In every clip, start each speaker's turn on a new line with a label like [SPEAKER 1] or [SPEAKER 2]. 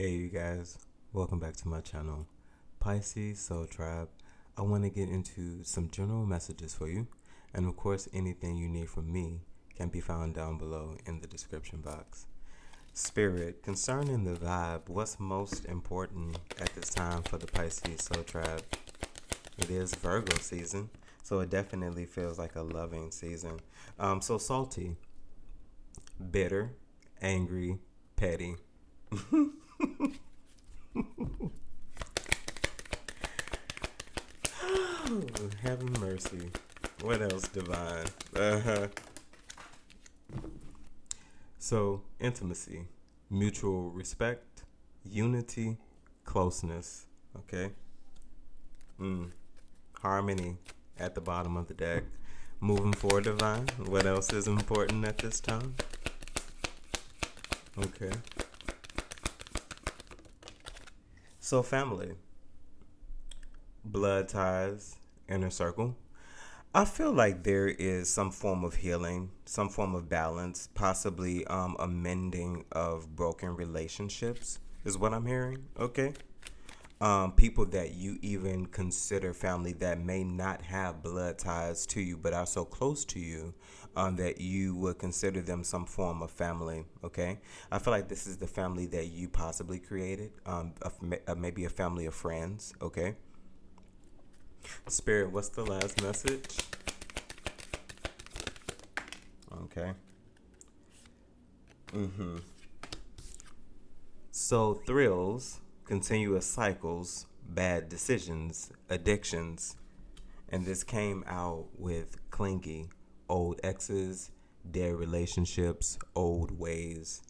[SPEAKER 1] Hey you guys, welcome back to my channel, Pisces Soul Tribe. I want to get into some general messages for you, and of course anything you need from me can be found down below in the description box. Spirit, concerning the vibe, what's most important at this time for the Pisces Soul Tribe? It is Virgo season, so it definitely feels like a loving season. So salty, bitter, angry, petty. Oh, have mercy. What else, divine? So, intimacy, mutual respect, unity, closeness. Okay? Harmony at the bottom of the deck. Moving forward, divine. What else is important at this time? Okay. So, family, blood ties, inner circle. I feel like there is some form of healing, some form of balance, possibly a mending of broken relationships, is what I'm hearing. Okay. People that you even consider family that may not have blood ties to you, but are so close to you that you would consider them some form of family. Okay. I feel like this is the family that you possibly created, maybe a family of friends. Okay. Spirit, what's the last message? Okay. So, thrills, continuous cycles, bad decisions, addictions, and this came out with clingy, old exes, dead relationships, old ways.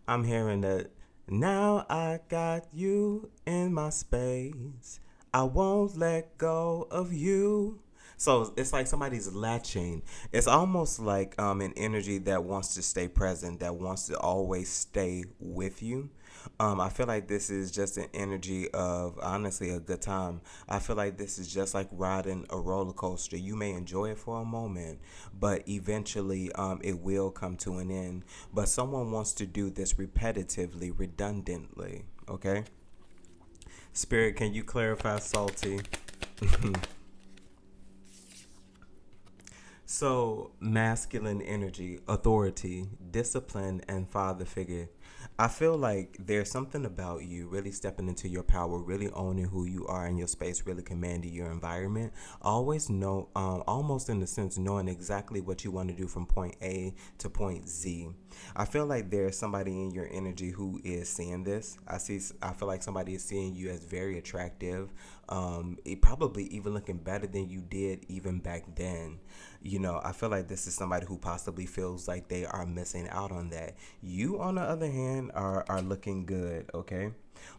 [SPEAKER 1] I'm hearing that now I got you in my space. I won't let go of you. So it's like somebody's latching. It's almost like an energy that wants to stay present, that wants to always stay with you. I feel like this is just an energy of honestly a good time. I feel like this is just like riding a roller coaster. You may enjoy it for a moment, but eventually it will come to an end. But someone wants to do this repetitively, redundantly. Okay? Spirit, can you clarify salty? So, masculine energy, authority, discipline, and father figure. I feel like there's something about you really stepping into your power, really owning who you are in your space, really commanding your environment. Always know, almost in the sense, knowing exactly what you want to do from point A to point Z. I feel like there's somebody in your energy who is seeing this. I feel like somebody is seeing you as very attractive. It probably even looking better than you did even back then. I feel like this is somebody who possibly feels like they are missing out on that. You, on the other hand, are looking good, okay?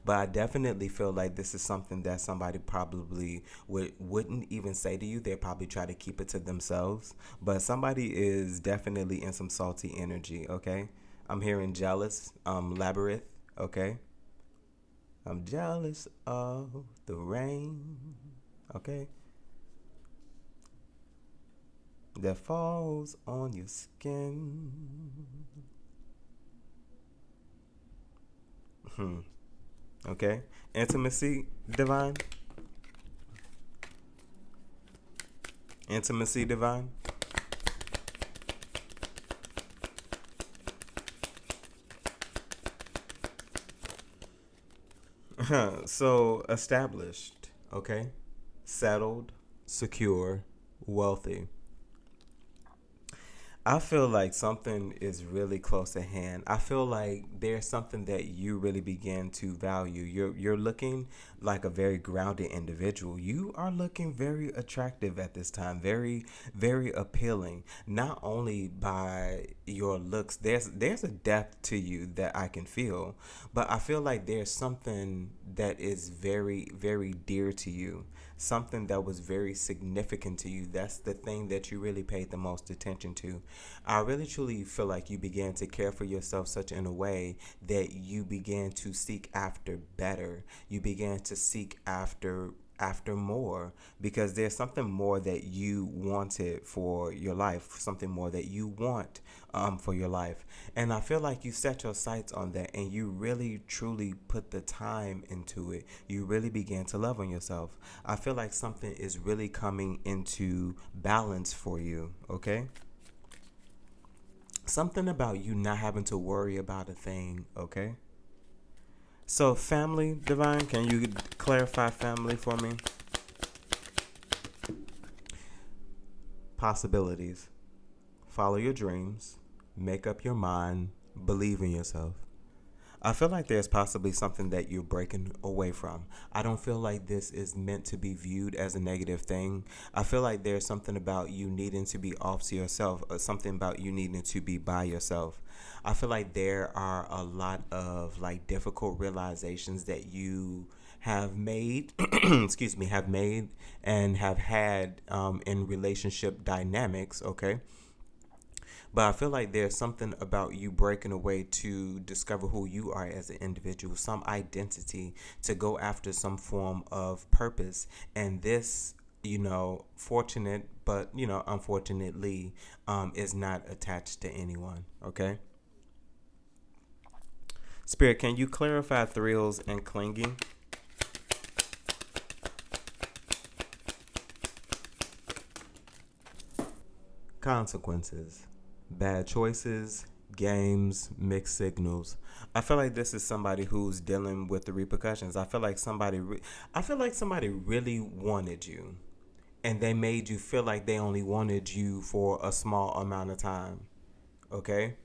[SPEAKER 1] But I definitely feel like this is something that somebody probably wouldn't even say to you. They probably try to keep it to themselves. But somebody is definitely in some salty energy, okay? I'm hearing jealous, labyrinth, okay? I'm jealous of the rain, okay? That falls on your skin. Okay. Intimacy, divine. Intimacy, divine. So, established, okay? Settled, secure, wealthy. I feel like something is really close at hand. I feel like there's something that you really begin to value. You're looking like a very grounded individual. You are looking very attractive at this time, very very appealing. Not only by your looks, there's a depth to you that I can feel, but I feel like there's something that is very very dear to you. Something that was very significant to you. That's the thing that you really paid the most attention to. I really truly feel like you began to care for yourself such in a way that you began to seek after better. You began to seek after after more, because there's something more that you wanted for your life, something more that you want for your life. And I feel like you set your sights on that and you really truly put the time into it. You really began to love on yourself. I feel like something is really coming into balance for you, okay? Something about you not having to worry about a thing, okay? So, family, Divine, can you clarify family for me? Possibilities. Follow your dreams. Make up your mind. Believe in yourself. I feel like there's possibly something that you're breaking away from. I don't feel like this is meant to be viewed as a negative thing. I feel like there's something about you needing to be off to yourself, or something about you needing to be by yourself. I feel like there are a lot of like difficult realizations that you have made, excuse me, have made and have had in relationship dynamics, okay? But I feel like there's something about you breaking away to discover who you are as an individual, some identity, to go after some form of purpose. And this, fortunate, but, unfortunately, is not attached to anyone. Okay. Spirit, can you clarify thrills and clinging? Consequences. Bad choices, games, mixed signals. I feel like this is somebody who's dealing with the repercussions. I feel like somebody really wanted you, and they made you feel like they only wanted you for a small amount of time. Okay?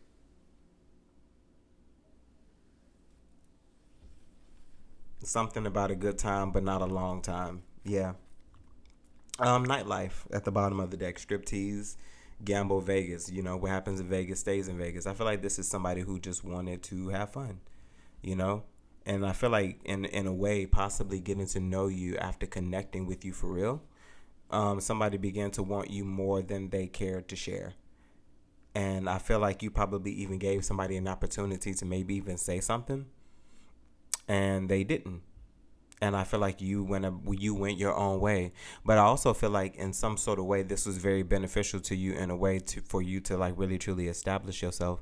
[SPEAKER 1] Something about a good time, but not a long time. Yeah. Nightlife at the bottom of the deck. Striptease, gamble, Vegas. What happens in Vegas stays in Vegas. I feel like this is somebody who just wanted to have fun, you know? And I feel like in a way, possibly getting to know you after connecting with you for real, somebody began to want you more than they cared to share. And I feel like you probably even gave somebody an opportunity to maybe even say something, and they didn't. And I feel like you went your own way. But I also feel like in some sort of way this was very beneficial to you in a way for you to like really truly establish yourself.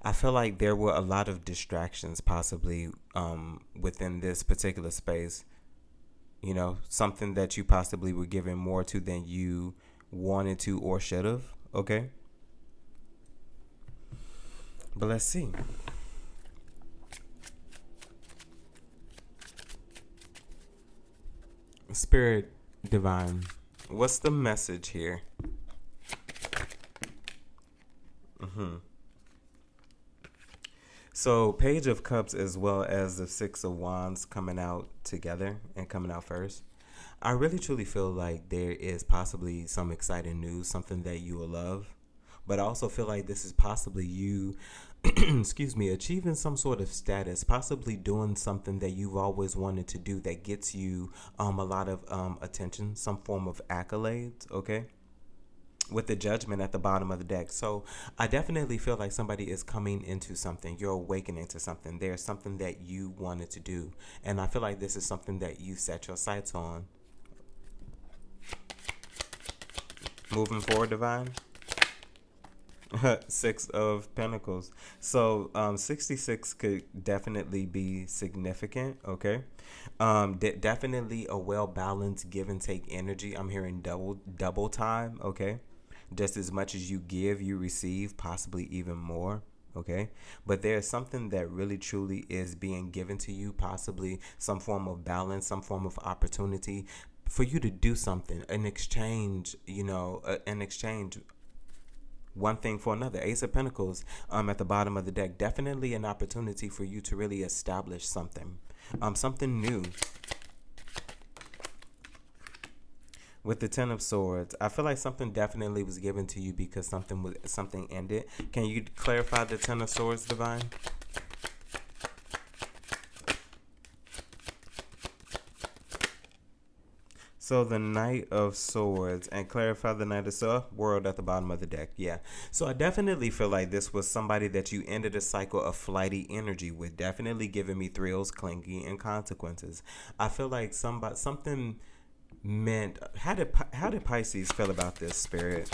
[SPEAKER 1] I feel like there were a lot of distractions possibly within this particular space. Something that you possibly were given more to than you wanted to or should have. Okay. But let's see. Spirit Divine, what's the message here? So, Page of Cups as well as the Six of Wands coming out together and coming out first. I really truly feel like there is possibly some exciting news, something that you will love. But I also feel like this is possibly you, excuse me, achieving some sort of status, possibly doing something that you've always wanted to do that gets you a lot of attention, some form of accolades, okay? With the Judgment at the bottom of the deck. So I definitely feel like somebody is coming into something. You're awakening to something. There's something that you wanted to do. And I feel like this is something that you set your sights on. Moving forward, Divine. Six of Pentacles. So 66 could definitely be significant, okay? Definitely a well-balanced give and take energy. I'm hearing double time, okay? Just as much as you give, you receive, possibly even more, okay? But there's something that really truly is being given to you, possibly some form of balance, some form of opportunity for you to do something, an exchange, an exchange, one thing for another. Ace of Pentacles at the bottom of the deck. Definitely an opportunity for you to really establish something. Something new. With the Ten of Swords, I feel like something definitely was given to you because something ended. Can you clarify the Ten of Swords, Divine? So the Knight of Swords, and clarify the Knight of Swords, World at the bottom of the deck. Yeah. So I definitely feel like this was somebody that you ended a cycle of flighty energy with, definitely giving me thrills, clinging, and consequences. I feel like something meant how did Pisces feel about this, Spirit?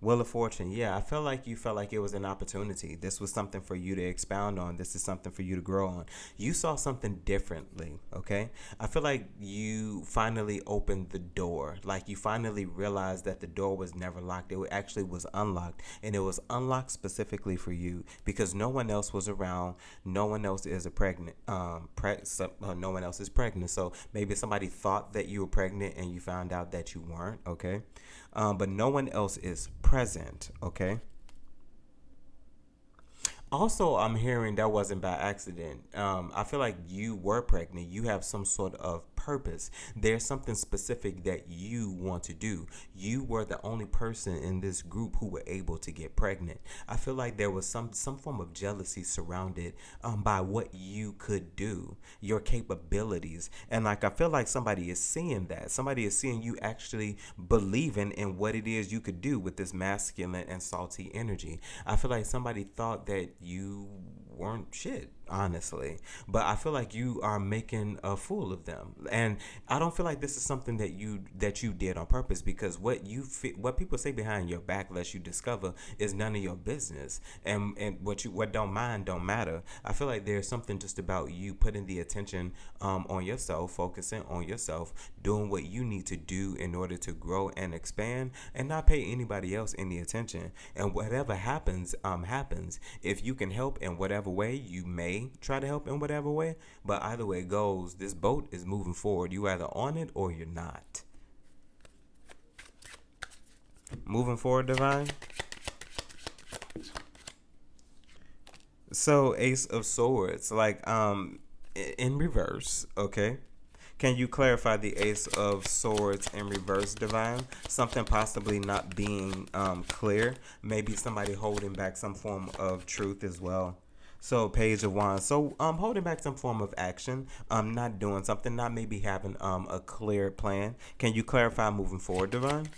[SPEAKER 1] Wheel of Fortune, yeah, I felt like you felt like it was an opportunity. This was something for you to expound on. This is something for you to grow on. You saw something differently, okay? I feel like you finally opened the door. Like you finally realized that the door was never locked. It actually was unlocked. And it was unlocked specifically for you because no one else was around. No one else is a pregnant. No one else is pregnant. So maybe somebody thought that you were pregnant and you found out that you weren't, okay? But no one else is present, okay? Also, I'm hearing that wasn't by accident. I feel like you were pregnant. You have some sort of purpose. There's something specific that you want to do. You were the only person in this group who were able to get pregnant. I feel like there was some form of jealousy surrounded by what you could do, your capabilities, and like I feel like somebody is seeing that. Somebody is seeing you actually believing in what it is you could do with this masculine and salty energy. I feel like somebody thought that you weren't shit, honestly, but I feel like you are making a fool of them, and I don't feel like this is something that you did on purpose, because what people say behind your back, lest you discover, is none of your business, and what don't matter. I feel like there's something just about you putting the attention on yourself, focusing on yourself, doing what you need to do in order to grow and expand, and not pay anybody else any attention. And whatever happens, happens. If you can help in whatever way, you may try to help in whatever way. But either way it goes, this boat is moving forward. You either on it or you're not. Moving forward, Divine. So Ace of Swords, like in reverse, okay? Can you clarify the Ace of Swords in reverse, Divine? Something possibly not being clear. Maybe somebody holding back some form of truth as well. So Page of Wands. So holding back some form of action. Not doing something. Not maybe having a clear plan. Can you clarify moving forward, Divine?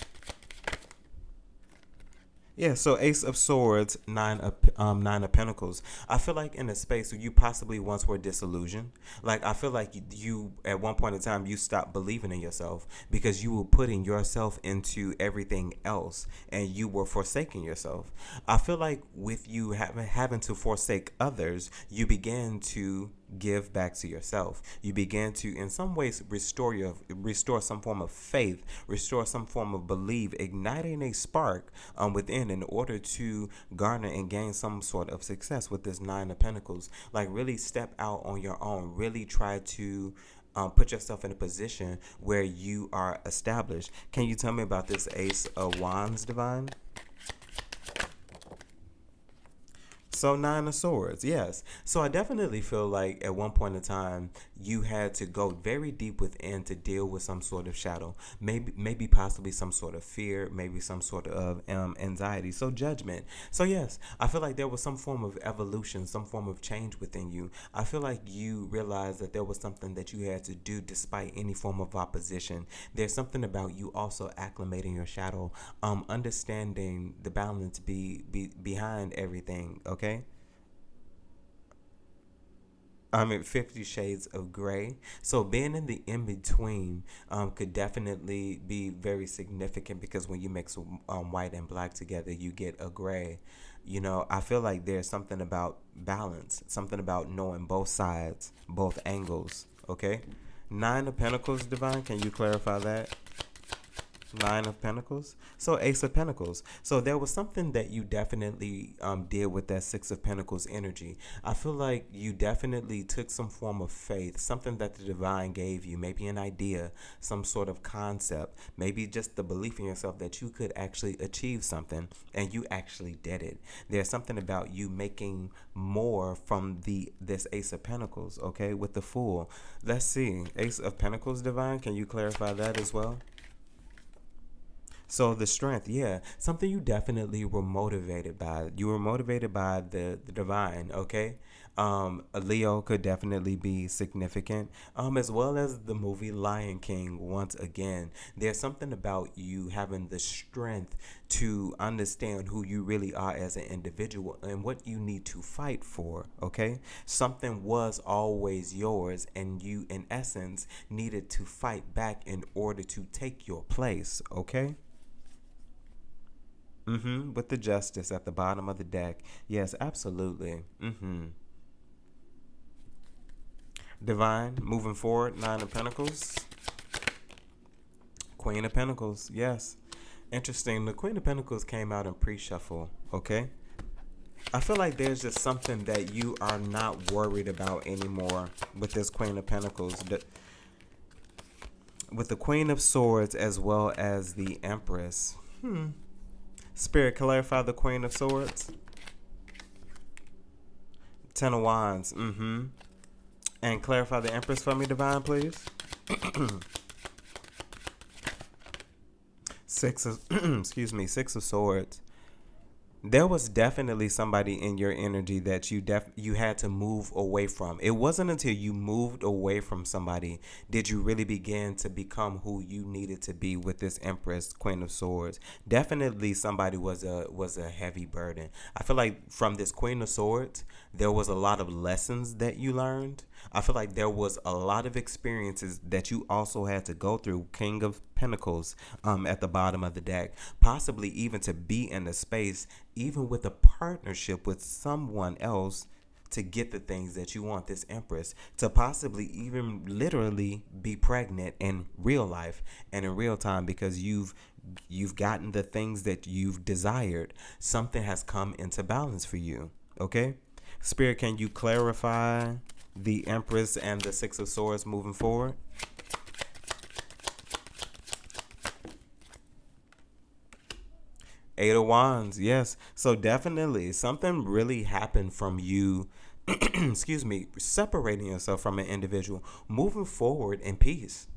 [SPEAKER 1] Yeah, so Ace of Swords, Nine of Pentacles. I feel like in a space where you possibly once were disillusioned. Like I feel like you at one point in time you stopped believing in yourself because you were putting yourself into everything else and you were forsaking yourself. I feel like with you having to forsake others, you began to give back to yourself. You begin to, in some ways, restore some form of faith, restore some form of belief, igniting a spark within in order to garner and gain some sort of success with this Nine of Pentacles. Like really step out on your own. Really try to put yourself in a position where you are established. Can you tell me about this Ace of Wands, Divine? So Nine of Swords, yes. So I definitely feel like at one point in time you had to go very deep within to deal with some sort of shadow, maybe possibly some sort of fear, maybe some sort of anxiety. So judgment. So yes, I feel like there was some form of evolution, some form of change within you. I feel like you realized that there was something that you had to do despite any form of opposition. There's something about you also acclimating your shadow, understanding the balance behind everything. Okay. I'm at 50 Shades of Gray. So being in the in-between could definitely be very significant because when you mix white and black together, you get a gray. You know, I feel like there's something about balance, something about knowing both sides, both angles, okay? Nine of Pentacles, Divine, can you clarify that? Nine of Pentacles. So Ace of Pentacles. So there was something that you definitely did with that Six of Pentacles energy. I feel like you definitely took some form of faith, something that the divine gave you, maybe an idea, some sort of concept, maybe just the belief in yourself that you could actually achieve something, and you actually did it. There's something about you making more from this Ace of Pentacles, okay, with the Fool. Let's see. Ace of Pentacles, Divine, can you clarify that as well? So the strength, yeah, something you definitely were motivated by. You were motivated by the divine, okay? A Leo could definitely be significant, as well as the movie Lion King. Once again, there's something about you having the strength to understand who you really are as an individual and what you need to fight for. Okay, something was always yours, and you, in essence, needed to fight back in order to take your place. Okay. With the justice at the bottom of the deck. Yes, absolutely. Divine, moving forward, Nine of Pentacles. Queen of Pentacles, yes. Interesting. The Queen of Pentacles came out in pre-shuffle, okay? I feel like there's just something that you are not worried about anymore with this Queen of Pentacles. With the Queen of Swords as well as the Empress. Spirit, clarify the Queen of Swords. Ten of Wands. And clarify the Empress for me, Divine, please. Six of Swords. There was definitely somebody in your energy that you had to move away from. It wasn't until you moved away from somebody did you really begin to become who you needed to be with this Empress, Queen of Swords. Definitely somebody was a heavy burden. I feel like from this Queen of Swords, there was a lot of lessons that you learned. I feel like there was a lot of experiences that you also had to go through. King of Pentacles at the bottom of the deck. Possibly even to be in a space, even with a partnership with someone else, to get the things that you want. This Empress, to possibly even literally be pregnant in real life and in real time, because you've gotten the things that you've desired. Something has come into balance for you. Okay, Spirit, can you clarify the Empress and the Six of Swords moving forward? Eight of Wands, yes. So definitely something really happened from you, separating yourself from an individual, moving forward in peace.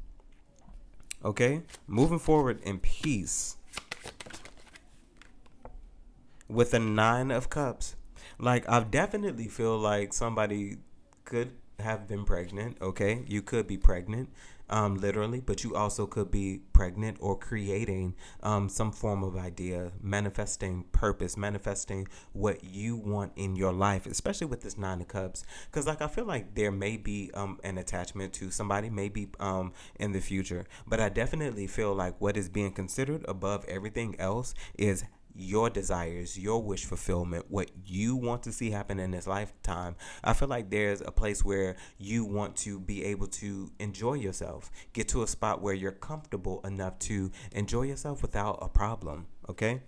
[SPEAKER 1] Okay? Moving forward in peace. With the Nine of Cups. Like, I definitely feel like somebody could have been pregnant, okay? You could be pregnant, literally, but you also could be pregnant or creating some form of idea, manifesting purpose, manifesting what you want in your life, especially with this Nine of Cups. Because, like, I feel like there may be an attachment to somebody, maybe in the future, but I definitely feel like what is being considered above everything else is your desires, your wish fulfillment, what you want to see happen in this lifetime. I feel like there's a place where you want to be able to enjoy yourself, get to a spot where you're comfortable enough to enjoy yourself without a problem. Okay.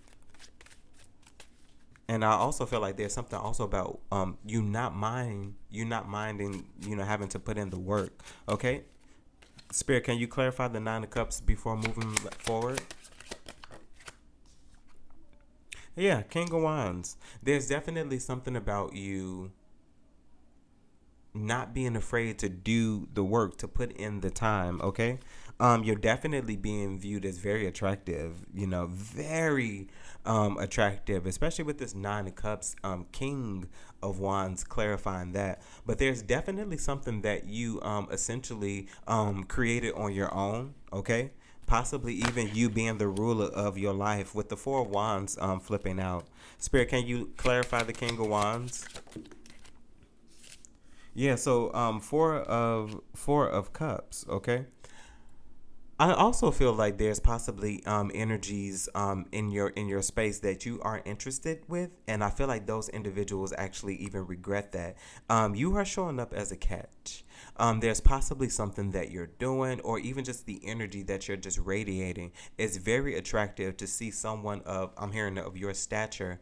[SPEAKER 1] And I also feel like there's something also about you not minding, having to put in the work. Okay. Spirit, can you clarify the Nine of Cups before moving forward? Yeah, King of Wands. There's definitely something about you not being afraid to do the work, to put in the time, okay? You're definitely being viewed as very attractive, very attractive, especially with this Nine of Cups, King of Wands, clarifying that. But there's definitely something that you essentially created on your own, okay? Possibly even you being the ruler of your life, with the Four of Wands flipping out. Spirit, can you clarify the King of Wands? Yeah, so four of Cups, okay? I also feel like there's possibly energies in your space that you are interested with, and I feel like those individuals actually even regret that. You are showing up as a catch. There's possibly something that you're doing, or even just the energy that you're just radiating. It's very attractive to see someone I'm hearing of your stature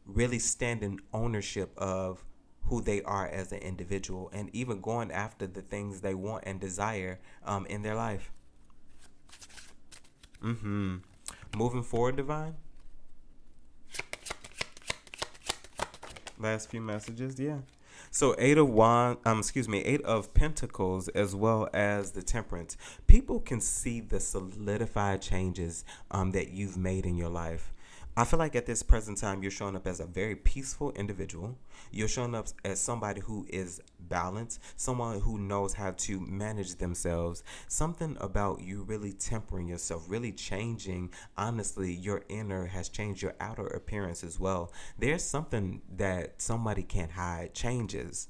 [SPEAKER 1] really stand in ownership of who they are as an individual, and even going after the things they want and desire in their life. Moving forward, Divine. Last few messages, yeah. So Eight of Pentacles, as well as the Temperance. People can see the solidified changes that you've made in your life. I feel like at this present time, you're showing up as a very peaceful individual. You're showing up as somebody who is balanced, someone who knows how to manage themselves. Something about you really tempering yourself, really changing. Honestly, your inner has changed your outer appearance as well. There's something that somebody can't hide, changes.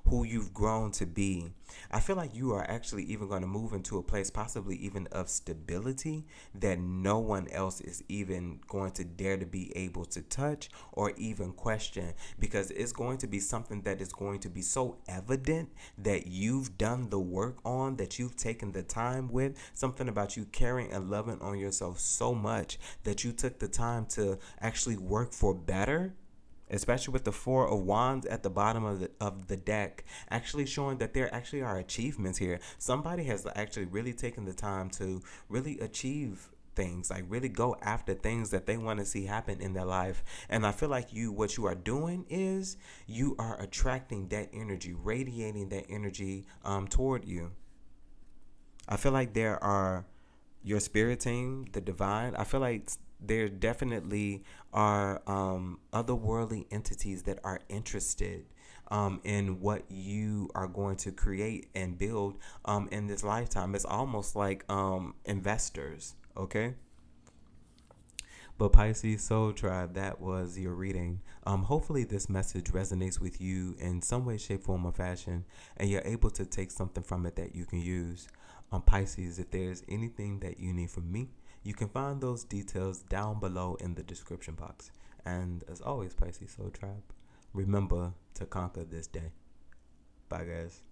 [SPEAKER 1] Who you've grown to be. I feel like you are actually even going to move into a place, possibly even of stability, that no one else is even going to dare to be able to touch or even question, because it's going to be something that is going to be so evident that you've done the work on, that you've taken the time with, something about you caring and loving on yourself so much that you took the time to actually work for better, especially with the Four of Wands at the bottom of the deck, actually showing that there actually are achievements here. Somebody has actually really taken the time to really achieve things, like really go after things that they want to see happen in their life. And I feel like what you are doing is you are attracting that energy, radiating that energy toward you. I feel like there are your spirit team, the divine. I feel like there definitely are otherworldly entities that are interested in what you are going to create and build in this lifetime. It's almost like investors, okay? But Pisces Soul Tribe, that was your reading. Hopefully this message resonates with you in some way, shape, form, or fashion, and you're able to take something from it that you can use. Pisces, if there's anything that you need from me, you can find those details down below in the description box. And as always, Pisces Soul Tribe, remember to conquer this day. Bye, guys.